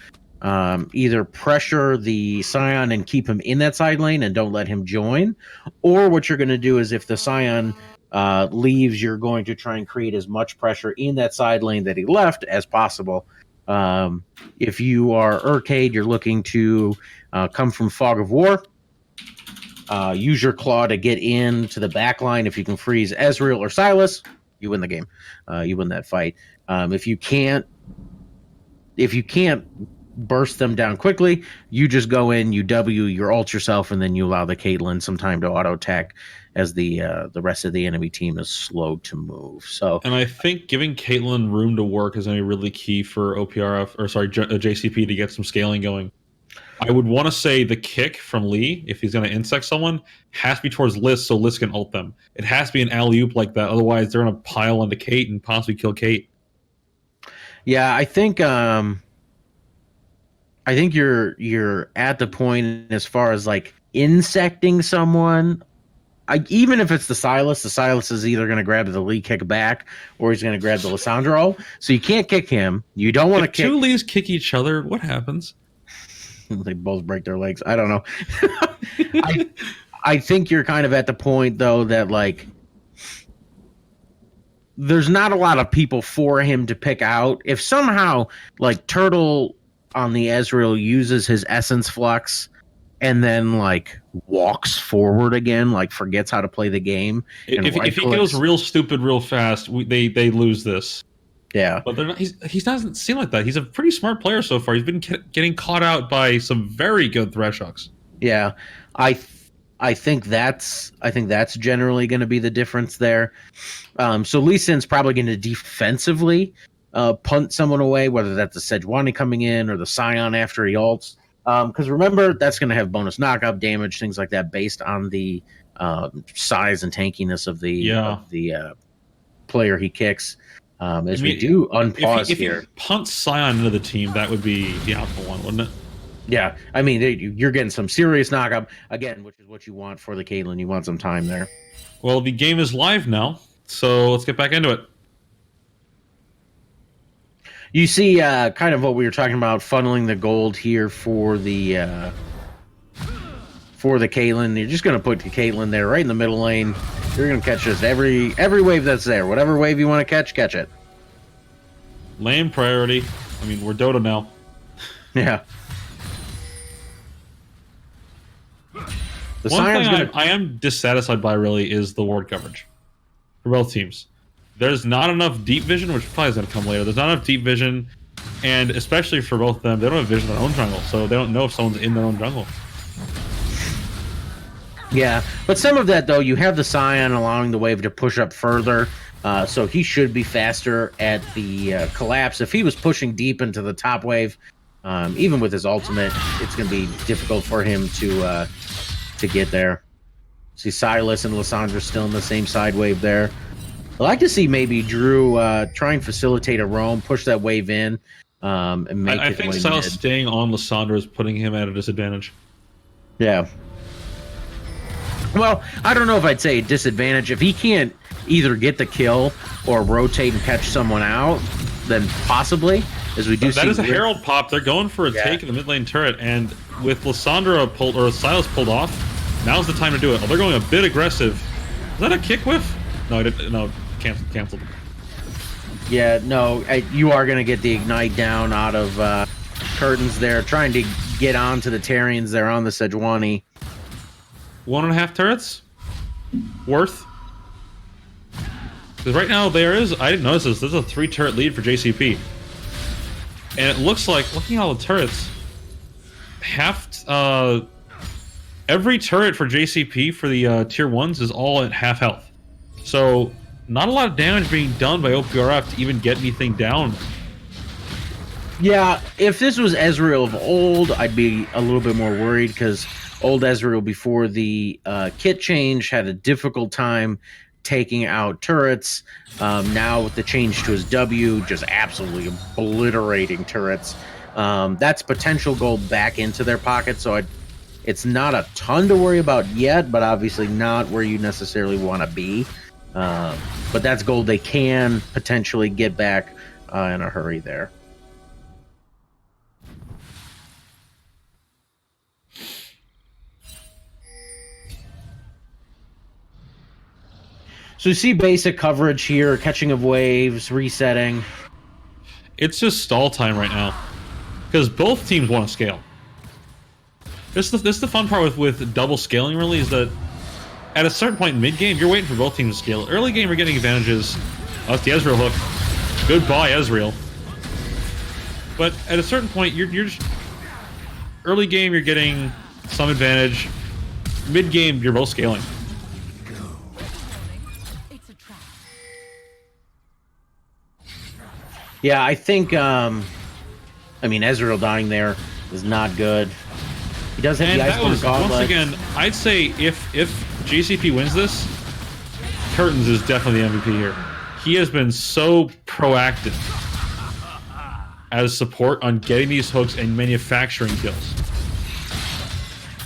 either pressure the Scion and keep him in that side lane and don't let him join. Or what you're going to do is if the Scion leaves, you're going to try and create as much pressure in that side lane that he left as possible. If you are Urcade, you're looking to come from Fog of War. Use your claw to get into the back line. If you can freeze Ezreal or Silas, you win the game. You win that fight. If you can't burst them down quickly, you just go in, you W, you ult yourself, and then you allow the Caitlyn some time to auto attack as the rest of the enemy team is slow to move. So, and I think giving Caitlyn room to work is going to be really key for JCP to get some scaling going. I would want to say the kick from Lee, if he's going to insect someone, has to be towards Liz so Liz can ult them. It has to be an alley-oop like that. Otherwise, they're going to pile onto Kate and possibly kill Kate. Yeah, I think you're at the point as far as like insecting someone. Even if it's the Silas is either going to grab the Lee kick back or he's going to grab the Lissandro. So you can't kick him. You don't want to kick. 2 Lees kick each other, what happens? They both break their legs. I don't know. I think you're kind of at the point though that like there's not a lot of people for him to pick out. If somehow like Turtle on the Ezreal uses his essence flux and then like walks forward again, like forgets how to play the game. And If he goes real stupid real fast, they lose this. Yeah, but they're not, he doesn't seem like that. He's a pretty smart player so far. He's been getting caught out by some very good Threshogs. Yeah, I think that's generally going to be the difference there. So Lee Sin's probably going to defensively punt someone away, whether that's the Sejuani coming in or the Scion after he ults. Because remember, that's going to have bonus knockup damage, things like that, based on the size and tankiness of the player he kicks. We do unpause if here. If you punt Scion into the team, that would be the optimal one, wouldn't it? Yeah, I mean, you're getting some serious knockup, again, which is what you want for the Caitlyn. You want some time there. Well, the game is live now, so let's get back into it. You see kind of what we were talking about, funneling the gold here for the Caitlyn. You're just going to put the Caitlyn there right in the middle lane. You're going to catch just every wave that's there. Whatever wave you want to catch it. Lane priority. I mean, we're Dota now. Yeah. One thing I am dissatisfied by, really, is the ward coverage for both teams. There's not enough deep vision, which probably is going to come later. There's not enough deep vision, and especially for both of them, they don't have vision of their own jungle, so they don't know if someone's in their own jungle. Yeah, but some of that, though, you have the Scion allowing the wave to push up further, so he should be faster at the collapse. If he was pushing deep into the top wave, even with his ultimate, it's going to be difficult for him to get there. See Silas and Lissandra still in the same side wave there. I'd like to see maybe Drew try and facilitate a roam, push that wave in, and make it. I think Silas staying on Lissandra is putting him at a disadvantage. Yeah. Well, I don't know if I'd say a disadvantage. If he can't either get the kill or rotate and catch someone out, then possibly, as we do see. That is a Herald pop. They're going for a take in the mid lane turret, and with Lissandra pulled or Silas pulled off, now's the time to do it. Oh, they're going a bit aggressive. Is that a kick whiff? No, I didn't. No, canceled. Yeah, no, you are going to get the ignite down out of Curtains there, trying to get onto the Tarians there on the Sejuani. 1.5 turrets? Worth? Because right now there is, I didn't notice this, there's a 3 turret lead for JCP. And it looks like, looking at all the turrets, every turret for JCP for the tier 1s is all at half health. So, not a lot of damage being done by OPRF to even get anything down. Yeah, if this was Ezreal of old, I'd be a little bit more worried, because old Ezreal before the kit change had a difficult time taking out turrets. Now with the change to his W, just absolutely obliterating turrets. That's potential gold back into their pocket, so it's not a ton to worry about yet, but obviously not where you necessarily want to be. But that's gold they can potentially get back in a hurry there. So you see basic coverage here, catching of waves, resetting. It's just stall time right now, because both teams want to scale. This is the fun part with double scaling, really, is that at a certain point in mid-game, you're waiting for both teams to scale. Early game, you're getting advantages. Oh, it's the Ezreal hook. Goodbye, Ezreal. But at a certain point, you're just... Early game, you're getting some advantage. Mid-game, you're both scaling. Yeah, I think, I mean, Ezreal dying there is not good. He does have the Iceborne Gauntlet. Once again, I'd say if JCP wins this, Curtains is definitely the MVP here. He has been so proactive as support on getting these hooks and manufacturing kills.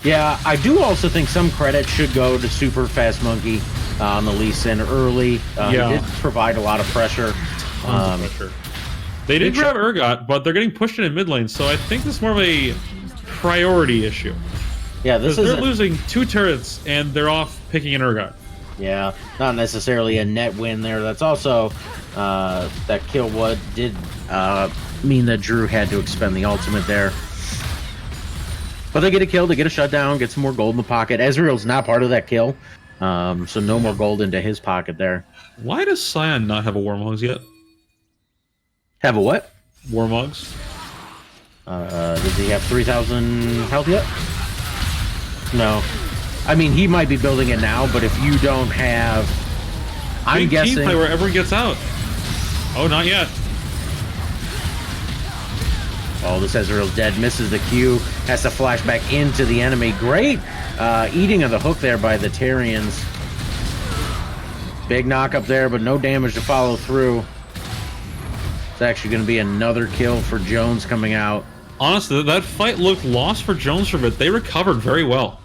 Yeah, I do also think some credit should go to Super Fast Monkey on the Lee Sin early. He did provide a lot of pressure. Tons of pressure. They did grab Urgot, but they're getting pushed in mid lane, so I think this is more of a priority issue. Yeah, they're losing 2 turrets and they're off picking an Urgot. Yeah, not necessarily a net win there. That's also that kill did mean that Drew had to expend the ultimate there. But they get a kill, they get a shutdown, get some more gold in the pocket. Ezreal's not part of that kill, so no more gold into his pocket there. Why does Scion not have a Warmugs yet? Have a what? Warmugs? Does he have 3,000 health yet? No. I mean, he might be building it now, but if you don't have... I'm guessing... Team play wherever he gets out. Oh, not yet. Oh, this Ezreal's dead. Misses the Q. Has to flash back into the enemy. Great eating of the hook there by the Tyrians. Big knock up there, but no damage to follow through. It's actually going to be another kill for Jones coming out. Honestly, that fight looked lost for Jones for a bit. They recovered very well.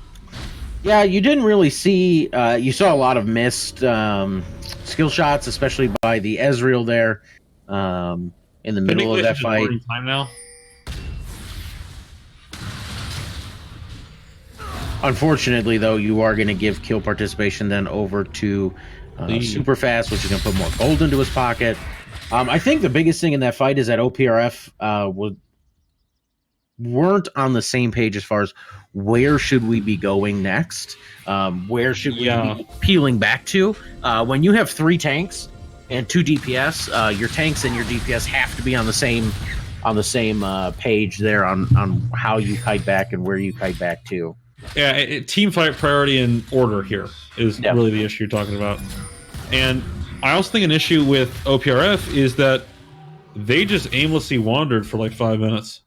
Yeah, you didn't really see... you saw a lot of missed skill shots, especially by the Ezreal there in the middle of that fight. Time now. Unfortunately, though, you are going to give kill participation then over to Super Fast, which is going to put more gold into his pocket. I think the biggest thing in that fight is that OPRF weren't on the same page as far as where should we be going next? Where should we be peeling back to? When you have 3 tanks and 2 DPS, your tanks and your DPS have to be on the same page there on how you kite back and where you kite back to. Yeah, team fight priority and order here is really the issue you're talking about. And I also think an issue with OPRF is that they just aimlessly wandered for like 5 minutes.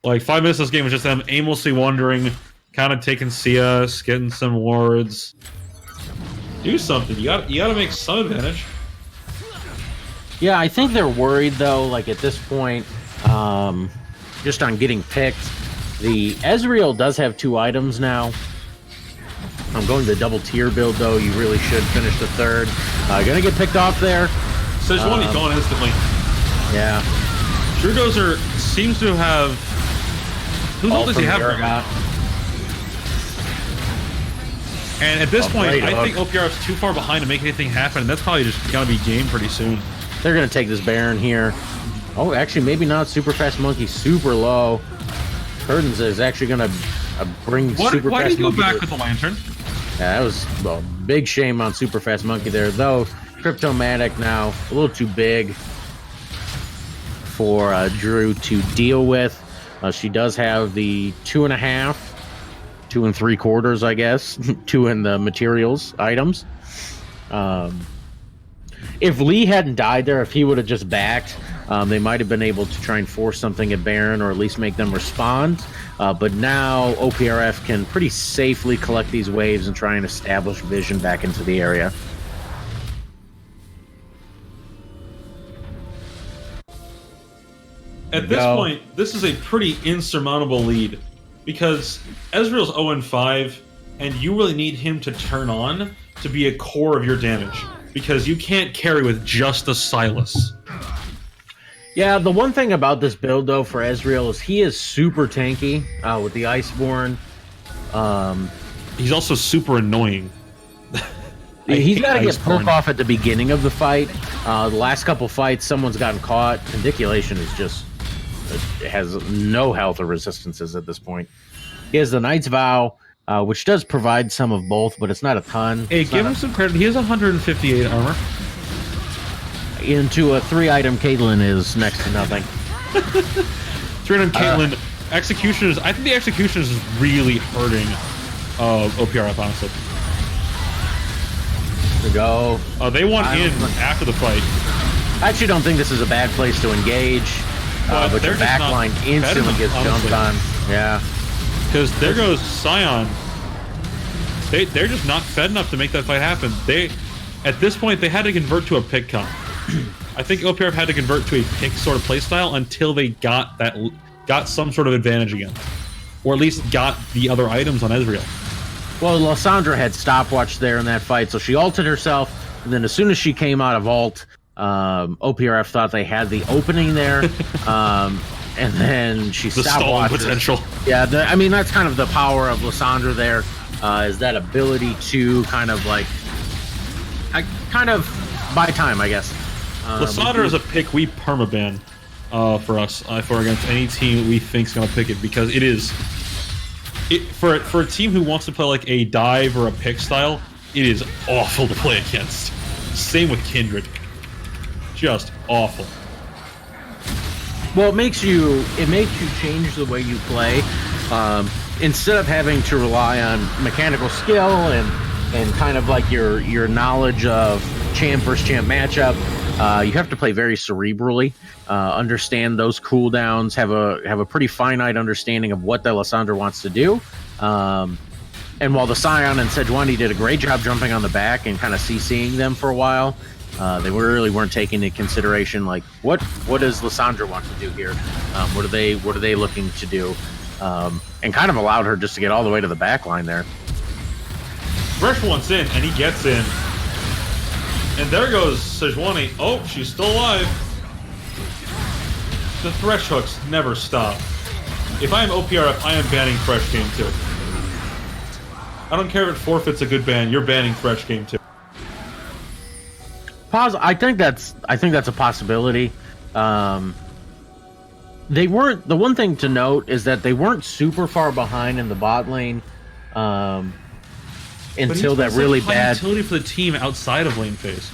Like 5 minutes of this game was just them aimlessly wandering, kind of taking CS, getting some wards. Do something. You gotta make some advantage. Yeah, I think they're worried though. Like at this point, just on getting picked. The Ezreal does have 2 items now. I'm going the double tier build though. You really should finish the 3rd. Gonna get picked off there. So there's one he's gone instantly. Yeah. Drugozer seems to have. Whose ult does he have? And at this point, I think OPRF's too far behind to make anything happen. And that's probably just gonna be game pretty soon. They're gonna take this Baron here. Oh, actually, maybe not. Super Fast Monkey, super low. Curtains is actually going to bring Super Fast Monkey. Why did he go back with the Lantern? Yeah, that was a big shame on Super Fast Monkey there. Though, Cryptomatic now, a little too big for Drew to deal with. She does have the 2.5, 2 3/4, I guess. 2 in the materials items. If Lee hadn't died there, if he would have just backed, they might have been able to try and force something at Baron or at least make them respond. But now OPRF can pretty safely collect these waves and try and establish vision back into the area. At this point, this is a pretty insurmountable lead because Ezreal's 0-5, and you really need him to turn on to be a core of your damage because you can't carry with just a Sylas. Yeah, the one thing about this build, though, for Ezreal is he is super tanky with the Iceborne. He's also super annoying. He's got to get perk off at the beginning of the fight. The last couple fights, someone's gotten caught. Pendiculation is just... It has no health or resistances at this point. He has the Knight's Vow, which does provide some of both, but it's not a ton. Hey, give him some credit. He has 158 armor. Into a 3-item Caitlyn is next to nothing. 3-item Caitlyn. Executioners. I think the Executioners is really hurting OPRF, honestly. Here we go. They want in after the fight. I actually don't think this is a bad place to engage. But your backline instantly gets jumped on. Yeah. Because there goes Scion. They're just not fed enough to make that fight happen. At this point, they had to convert to a pick comp. I think OPRF had to convert to a pick sort of playstyle until they got some sort of advantage again. Or at least got the other items on Ezreal. Well, Lysandra had stopwatch there in that fight, so she ulted herself, and then as soon as she came out of ult, OPRF thought they had the opening there, and then she stopwatched. The potential. Yeah, I mean, that's kind of the power of Lysandra there, is that ability to kind of buy time, I guess. Lysandra is a pick we permaban. for us for against any team we think is going to pick it, because it is for a team who wants to play like a dive or a pick style, it is awful to play against. Same with Kindred, just awful. Well, it makes you change the way you play. Instead of having to rely on mechanical skill and kind of like your knowledge of champ versus champ matchup, you have to play very cerebrally, understand those cooldowns, have a pretty finite understanding of what the Lissandra wants to do. And while the Scion and Sejuani did a great job jumping on the back and kind of CCing them for a while, they really weren't taking into consideration like what does Lissandra want to do here? What are they looking to do? And kind of allowed her just to get all the way to the back line there. Thresh wants in, and he gets in. And there goes Sejuani. Oh, she's still alive. The Thresh hooks never stop. If I am OPRF, I am banning Thresh Game 2. I don't care if it forfeits a good ban, you're banning Thresh Game 2. I think that's a possibility. They weren't. The one thing to note is that they weren't super far behind in the bot lane until that really bad utility for the team outside of lane phase.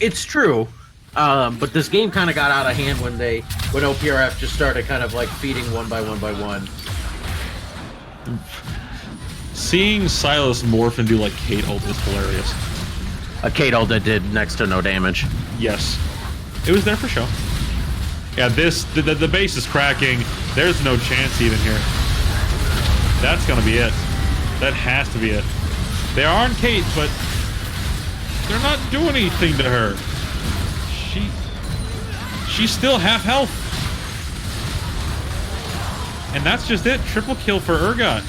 It's true, but this game kind of got out of hand when OPRF just started kind of like feeding one by one. Seeing Silas morph and do like Kate ult is hilarious. A Kate ult that did next to no damage. Yes, it was there for show. Yeah, the base is cracking. There's no chance even here. That's gonna be it. That has to be it. They are on Kate, but they're not doing anything to her. She's still half health. And that's just it. Triple kill for Urgot.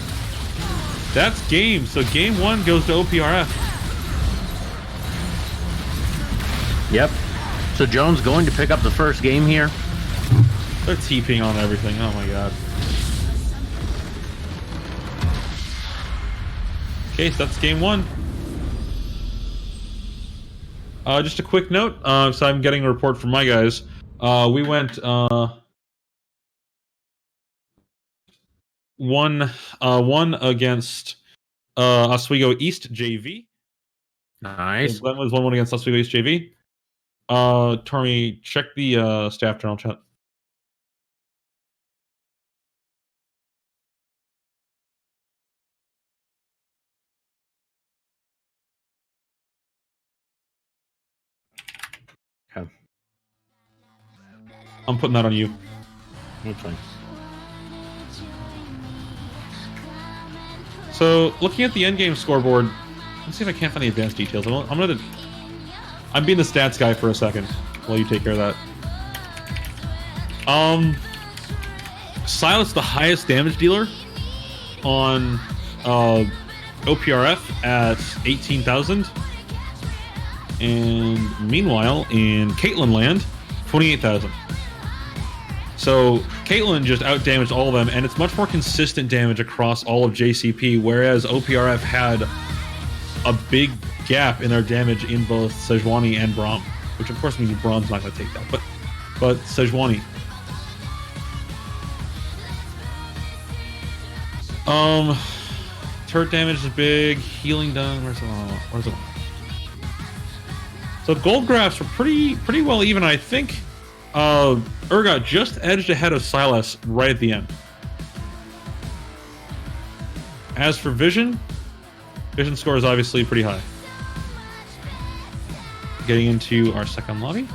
That's game. So game 1 goes to OPRF. Yep. So Jones going to pick up the first game here. They're TPing on everything. Oh my god. Okay, so that's game 1. Just a quick note. So I'm getting a report from my guys. We went one against Oswego East JV. Nice. Glenn was 1-1 against Oswego East JV. Tommy, check the staff journal chat. Okay. I'm putting that on you. That's fine. So, looking at the endgame scoreboard, let's see if I can't find the advanced details. I'm being the stats guy for a second while you take care of that. Silas, the highest damage dealer on OPRF at 18,000. And meanwhile, in Caitlyn land, 28,000. So Caitlyn just outdamaged all of them, and it's much more consistent damage across all of JCP, whereas OPRF had a big gap in their damage in both Sejuani and Braum, which of course means Braum's not going to take that, but Sejuani. Turret damage is big, healing done. Where's it? So gold graphs were pretty well even. I think Urgot just edged ahead of Silas right at the end. As for Vision score is obviously pretty high. Getting into our second lobby.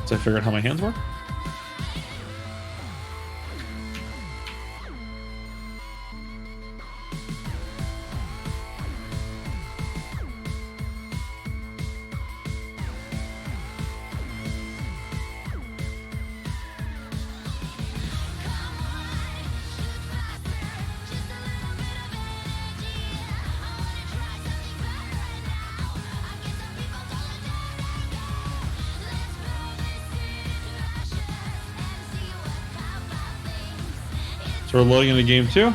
So I figured out how my hands work. So we're loading into game 2.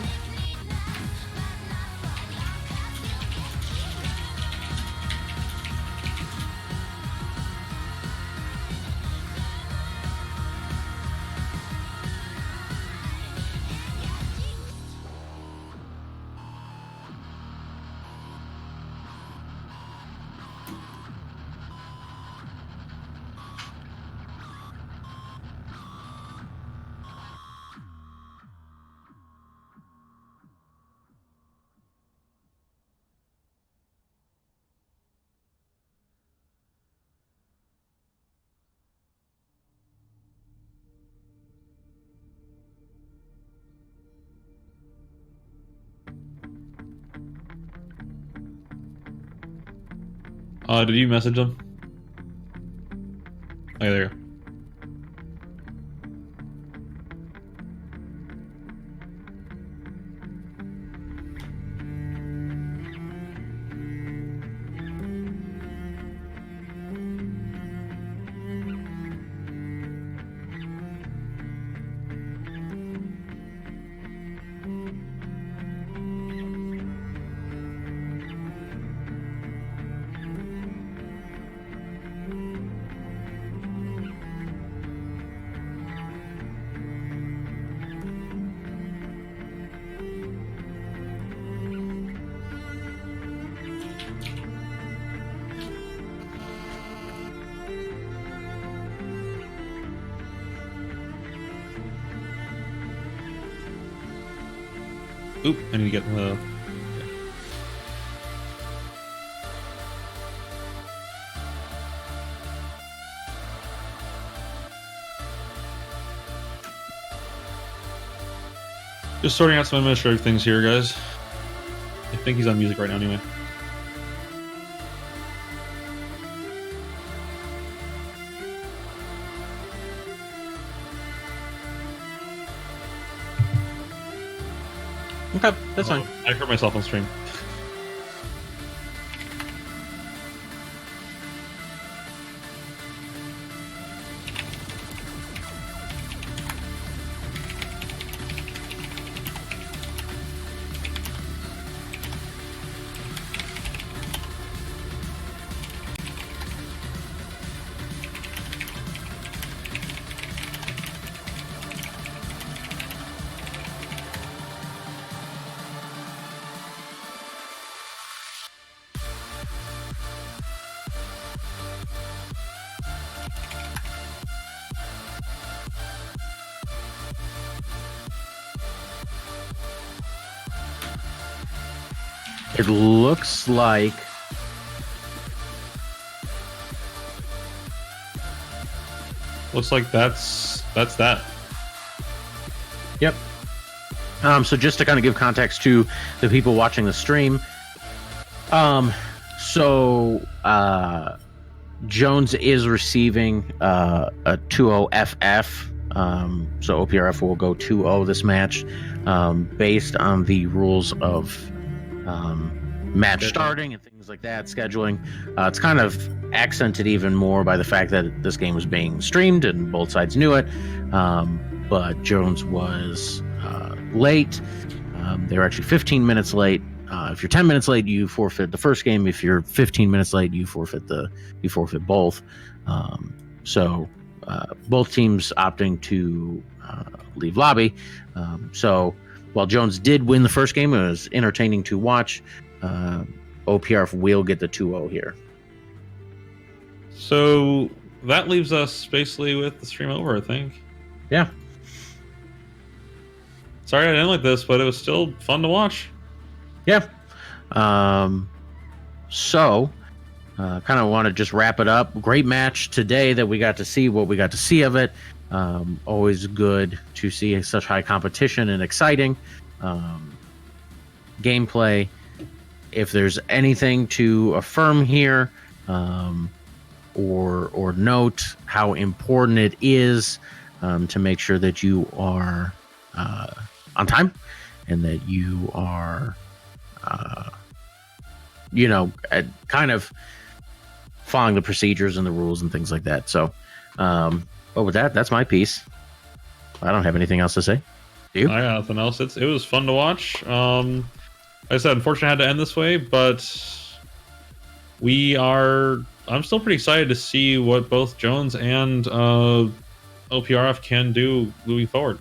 Did you message them? Oh, there you go. Oop, I need to get the... Just sorting out some administrative things here, guys. I think he's on music right now anyway. Okay, that's fine. I heard myself on stream. It looks like that's that. Yep. So just to kind of give context to the people watching the stream, Jones is receiving a 2-0 FF. So OPRF will go 2-0 this match, based on the rules of match starting and things like that, scheduling. It's kind of accented even more by the fact that this game was being streamed and both sides knew it. But Jones was late. They were actually 15 minutes late. If you're 10 minutes late, you forfeit the first game. If you're 15 minutes late, you forfeit both. So both teams opting to leave lobby. So while Jones did win the first game, it was entertaining to watch. OPRF will get the 2-0 here. So that leaves us basically with the stream over, I think. Yeah. Sorry I didn't like this, but it was still fun to watch. Yeah. So kind of want to just wrap it up. Great match today that we got to see what we got to see of it. Always good to see such high competition and exciting gameplay. If there's anything to affirm here, or note how important it is to make sure that you are on time and that you are, kind of following the procedures and the rules and things like that. So, but with that, that's my piece. I don't have anything else to say. Do you? I got nothing else. It was fun to watch. Like I said, unfortunately, I had to end this way, but I'm still pretty excited to see what both Jones and OPRF can do moving forward.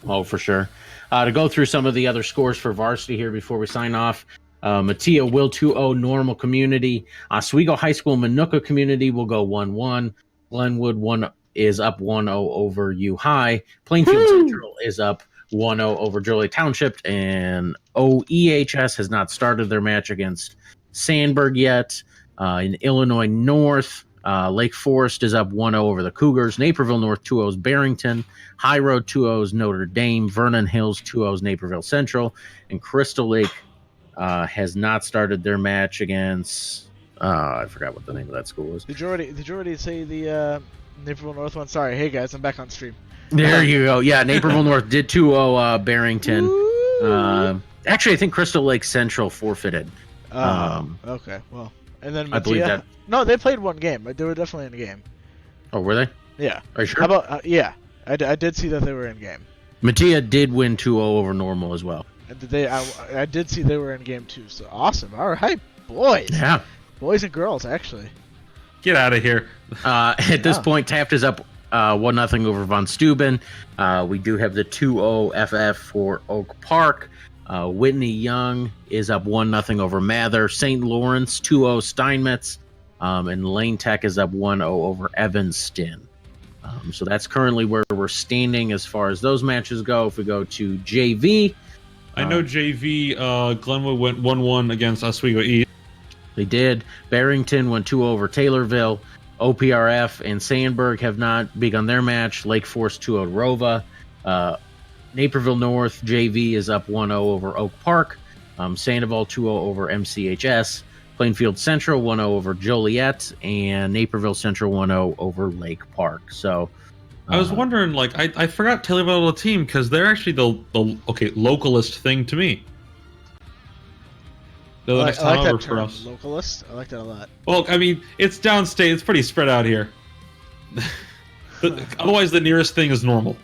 Oh, for sure. To go through some of the other scores for varsity here before we sign off. Mattia will 2-0 Normal Community. Oswego High School Minooka Community will go 1-1. Glenwood is up 1-0 over U High. Plainfield Central is up 1-0 over Joliet Township, and OEHS has not started their match against Sandburg yet. In Illinois North, Lake Forest is up 1-0 over the Cougars. Naperville North 2-0's Barrington. High Road 2-0's Notre Dame. Vernon Hills 2-0's Naperville Central. And Crystal Lake has not started their match against I forgot what the name of that school was. Did you already say the Naperville North one? Sorry, hey guys, I'm back on stream. There you go. Yeah, Naperville North did 2-0 Barrington. Actually, I think Crystal Lake Central forfeited. Okay, well, and then Mattia, I believe that. No, they played one game. They were definitely in a game. Oh, were they? Yeah. Are you sure? How about yeah? I did see that they were in game. Mattia did win 2-0 over Normal as well. And I did see they were in game too. So awesome. All right, boys. Yeah. Boys and girls, actually. Get out of here. At this point, Taft is up 1-0 over Von Steuben. We do have the 2-0 FF for Oak Park. Whitney Young is up 1-0 over Mather. St. Lawrence 2-0 Steinmetz. And Lane Tech is up 1-0 over Evanston. So that's currently where we're standing as far as those matches go. If we go to JV. I know JV Glenwood went 1-1 against Oswego East. They did. Barrington went 2-0 over Taylorville. OPRF and Sandburg have not begun their match. Lake Forest 2-0 Rova. Naperville North JV is up 1-0 over Oak Park. Sandoval 2-0 over MCHS. Plainfield Central 1-0 over Joliet. And Naperville Central 1-0 over Lake Park. So I was wondering, like, I forgot Taylorville was a team because they're actually the localist thing to me. I like that term, us. localist. I like that a lot. Well, I mean, it's downstate. It's pretty spread out here. Otherwise, the nearest thing is normal.